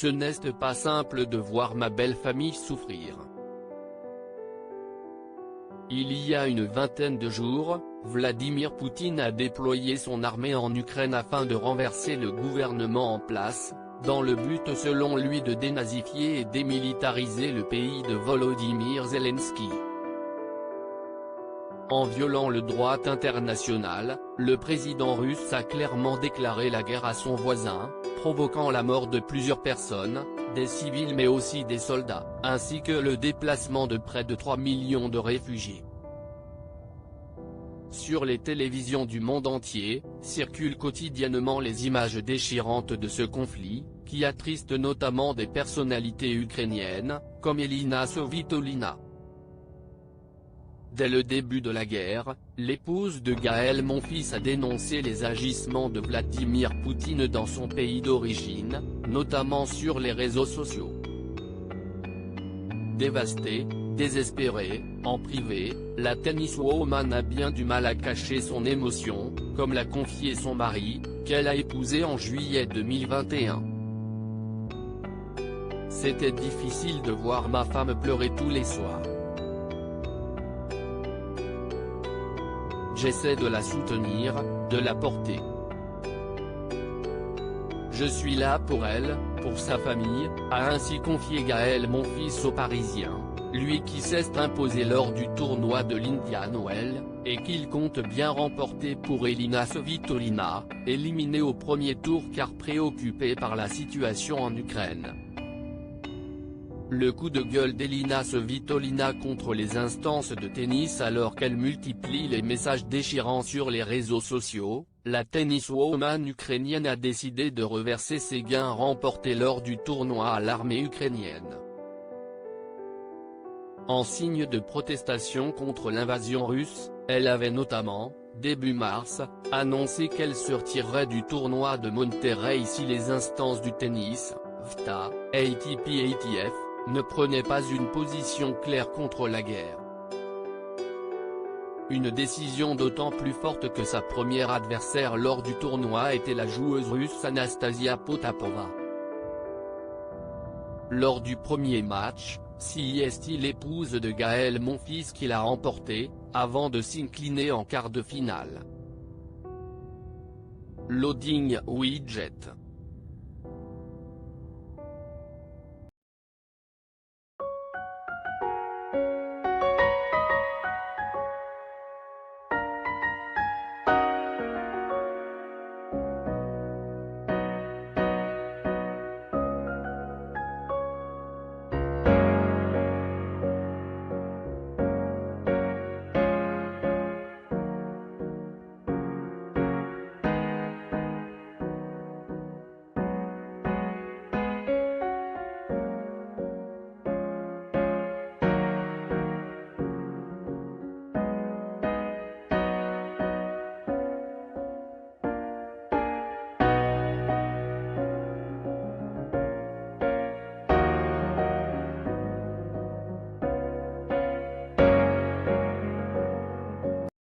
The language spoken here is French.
Ce n'est pas simple de voir ma belle famille souffrir. Il y a une vingtaine de jours, Vladimir Poutine a déployé son armée en Ukraine afin de renverser le gouvernement en place, dans le but selon lui de dénazifier et démilitariser le pays de Volodymyr Zelensky. En violant le droit international, le président russe a clairement déclaré la guerre à son voisin, provoquant la mort de plusieurs personnes, des civils mais aussi des soldats, ainsi que le déplacement de près de 3 millions de réfugiés. Sur les télévisions du monde entier, circulent quotidiennement les images déchirantes de ce conflit, qui attristent notamment des personnalités ukrainiennes, comme Elina Svitolina. Dès le début de la guerre, l'épouse de Gaël Monfils a dénoncé les agissements de Vladimir Poutine dans son pays d'origine, notamment sur les réseaux sociaux. Dévastée, désespérée, en privé, la tenniswoman a bien du mal à cacher son émotion, comme l'a confié son mari, qu'elle a épousé en juillet 2021. C'était difficile de voir ma femme pleurer tous les soirs. J'essaie de la soutenir, de la porter. Je suis là pour elle, pour sa famille, a ainsi confié Gaël Monfils aux Parisiens, lui qui s'est imposé lors du tournoi de l'Indian Wells, et qu'il compte bien remporter pour Elina Svitolina, éliminée au premier tour car préoccupée par la situation en Ukraine. Le coup de gueule d'Elina Svitolina contre les instances de tennis alors qu'elle multiplie les messages déchirants sur les réseaux sociaux, la tenniswoman ukrainienne a décidé de reverser ses gains remportés lors du tournoi à l'armée ukrainienne. En signe de protestation contre l'invasion russe, elle avait notamment, début mars, annoncé qu'elle se retirerait du tournoi de Monterrey si les instances du tennis, VTA, ATP et ITF, ne prenaient pas une position claire contre la guerre. Une décision d'autant plus forte que sa première adversaire lors du tournoi était la joueuse russe Anastasia Potapova. Lors du premier match, c'est l'épouse de Gaël Monfils qui l'a remporté, avant de s'incliner en quart de finale. Loading Widget.